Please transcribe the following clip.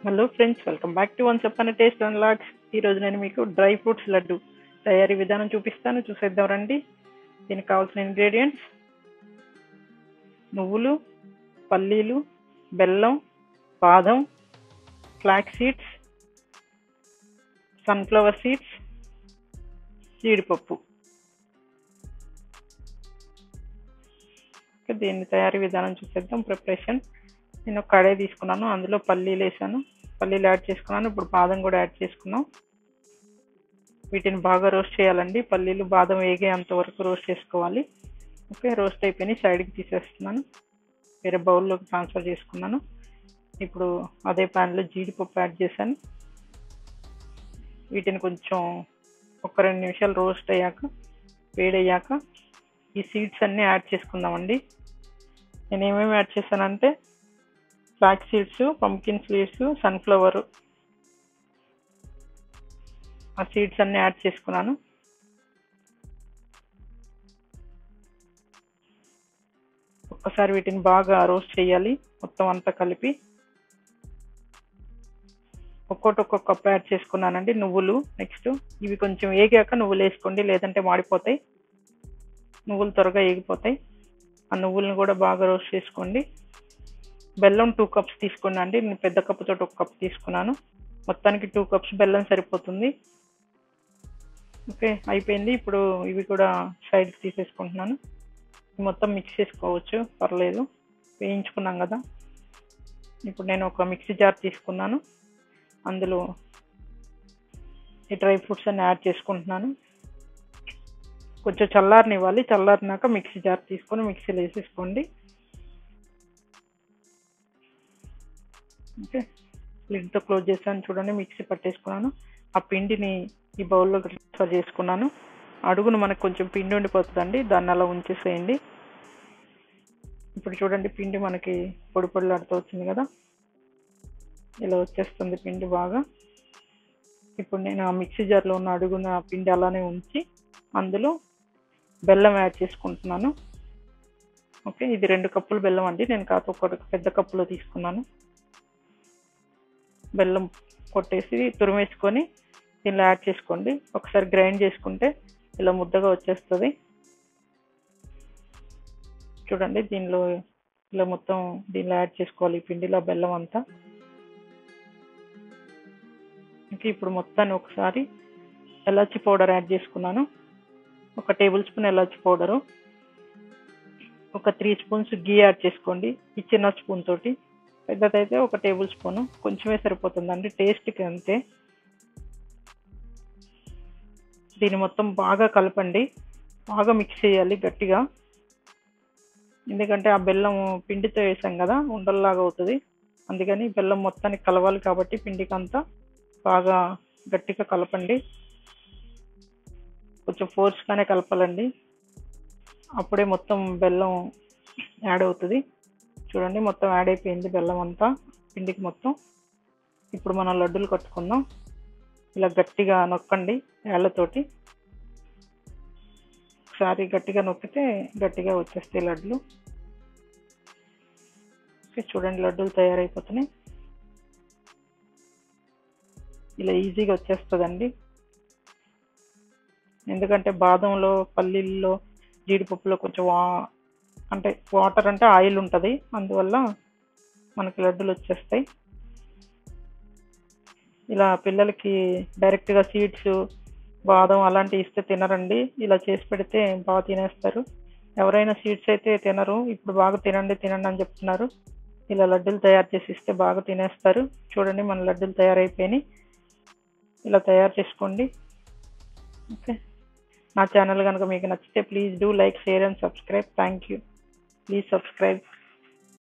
Hello friends, welcome back to once upon a taste and lots. ఈరోజు నేను మీకు dry fruits laddu తయారీ విధానం చూపిస్తాను. చూసేద్దాం రండి. దీనికి కావాల్సిన ఇంగ్రీడియంట్స్: నువ్వులు, పల్లీలు, బెల్లం, బాదం, ఫ్లాక్స్ సీడ్స్, సన్ఫ్లవర్ సీడ్స్, జీడిపప్పు. దీని తయారీ విధానం చూసేద్దాం. ప్రిపరేషన్: నేను ఒక కడాయి తీసుకున్నాను, అందులో పల్లీలు వేసాను, పల్లీలు యాడ్ చేసుకున్నాను. ఇప్పుడు బాదం కూడా యాడ్ చేసుకున్నాం. వీటిని బాగా రోస్ట్ చేయాలండి. పల్లీలు బాదం వేగేంత వరకు రోస్ట్ చేసుకోవాలి. ఓకే, రోస్ట్ అయిపోయి సైడ్కి తీసేస్తున్నాను, వేరే బౌల్లోకి ట్రాన్స్ఫర్ చేసుకున్నాను. ఇప్పుడు అదే ప్యాన్లో జీడిపప్పు యాడ్ చేశాను. వీటిని కొంచెం ఒక 2 నిమిషాలు రోస్ట్ అయ్యాక, వేడయ్యాక ఈ సీడ్స్ అన్నీ యాడ్ చేసుకుందామండి. నేను ఏమేమి యాడ్ చేశానంటే flax seeds, pumpkin seeds, sunflower ఆ సీడ్స్ అన్నీ యాడ్ చేసుకున్నాను. ఒక్కసారి వీటిని బాగా రోస్ట్ చేయాలి, మొత్తం అంతా కలిపి. ఒక్కొక్క కప్ యాడ్ చేసుకున్నానండి. నువ్వులు నెక్స్ట్, ఇవి కొంచెం వేగాక నువ్వులు వేసుకోండి, లేదంటే మాడిపోతాయి. నువ్వులు త్వరగా వేగిపోతాయి. ఆ నువ్వులను కూడా బాగా రోస్ట్ చేసుకోండి. బెల్లం 2 కప్స్ తీసుకున్నాండి. నేను పెద్ద కప్పుతో 1 కప్ తీసుకున్నాను. మొత్తానికి 2 కప్స్ బెల్లం సరిపోతుంది. ఓకే, అయిపోయింది. ఇప్పుడు ఇవి కూడా సైడ్కి తీసేసుకుంటున్నాను. మొత్తం మిక్స్ చేసుకోవచ్చు, పర్లేదు, వేయించుకున్నాం కదా. ఇప్పుడు నేను ఒక మిక్సీ జార్ తీసుకున్నాను, అందులో ఈ డ్రై ఫ్రూట్స్ అన్ని యాడ్ చేసుకుంటున్నాను. కొంచెం చల్లారనివ్వాలి. చల్లారినాక మిక్సీ జార్ తీసుకొని మిక్సీలో వేసేసుకోండి. ఓకే, లిడ్తో క్లోజ్ చేశాను. చూడండి, మిక్సీ పట్టేసుకున్నాను. ఆ పిండిని ఈ బౌల్లో ట్రాన్స్ఫర్ చేసుకున్నాను. అడుగును మనకు కొంచెం పిండి ఉండిపోతుందండి, దాన్ని అలా ఉంచేసేయండి. ఇప్పుడు చూడండి, పిండి మనకి పొడి పొడిలాడుతూ వచ్చింది కదా, ఇలా వచ్చేస్తుంది పిండి బాగా. ఇప్పుడు నేను ఆ మిక్సీ జార్లో ఉన్న అడుగున పిండి అలానే ఉంచి అందులో బెల్లం యాడ్ చేసుకుంటున్నాను. ఓకే, ఇది 2 కప్పులు బెల్లం అండి. నేను ఒక పెద్ద కప్పులో తీసుకున్నాను. బెల్లం కొట్టేసి తురిమేసుకొని దీనిలో యాడ్ చేసుకోండి. ఒకసారి గ్రైండ్ చేసుకుంటే ఇలా ముద్దగా వచ్చేస్తుంది. చూడండి, దీనిలో ఇలా మొత్తం దీనిలో యాడ్ చేసుకోవాలి, ఈ పిండిలో బెల్లం అంతా. ఇంకా ఇప్పుడు మొత్తాన్ని ఒకసారి ఎలాచి పౌడర్ యాడ్ చేసుకున్నాను. 1 టేబుల్ స్పూన్ ఎలాచి పౌడరు, ఒక 3 స్పూన్స్ గీ యాడ్ చేసుకోండి, ఈ చిన్న స్పూన్ తోటి. పెద్దదైతే 1 టేబుల్ స్పూను, కొంచెమే సరిపోతుందండి టేస్ట్కి అంతే. దీన్ని మొత్తం బాగా కలపండి, బాగా మిక్స్ చేయాలి గట్టిగా, ఎందుకంటే ఆ బెల్లం పిండితో వేసాం కదా, ఉండల్లాగా అవుతుంది. అందుకని బెల్లం మొత్తానికి కలవాలి కాబట్టి పిండికి అంతా బాగా గట్టిగా కలపండి. కొంచెం ఫోర్స్గానే కలపాలండి, అప్పుడే మొత్తం బెల్లం యాడ్ అవుతుంది. చూడండి, మొత్తం యాడ్ అయిపోయింది బెల్లం అంతా పిండికి మొత్తం. ఇప్పుడు మనం లడ్డూలు కట్టుకుందాం. ఇలా గట్టిగా నొక్కండి వేళ్ళతోటి. ఒకసారి గట్టిగా నొక్కితే గట్టిగా వచ్చేస్తాయి లడ్డులు. ఓకే, చూడండి, లడ్డూలు తయారైపోతున్నాయి. ఇలా ఈజీగా వచ్చేస్తుందండి, ఎందుకంటే బాదంలో, పల్లీల్లో, జీడిపప్పులో కొంచెం అంటే వాటర్ అంటే ఆయిల్ ఉంటుంది, అందువల్ల మనకి లడ్డూలు వచ్చేస్తాయి. ఇలా పిల్లలకి డైరెక్ట్గా సీడ్స్, బాదం అలాంటివి ఇస్తే తినరండి. ఇలా చేసి పెడితే బాగా తినేస్తారు. ఎవరైనా సీడ్స్ అయితే తినరు, ఇప్పుడు బాగా తినండి తినండి అని చెప్తున్నారు. ఇలా లడ్డూలు తయారు చేసి ఇస్తే బాగా తినేస్తారు. చూడండి, మన లడ్డూలు తయారైపోయినాయి. ఇలా తయారు చేసుకోండి. ఓకే, నా ఛానల్ కనుక మీకు నచ్చితే please do like, share and subscribe. Thank you. Please subscribe.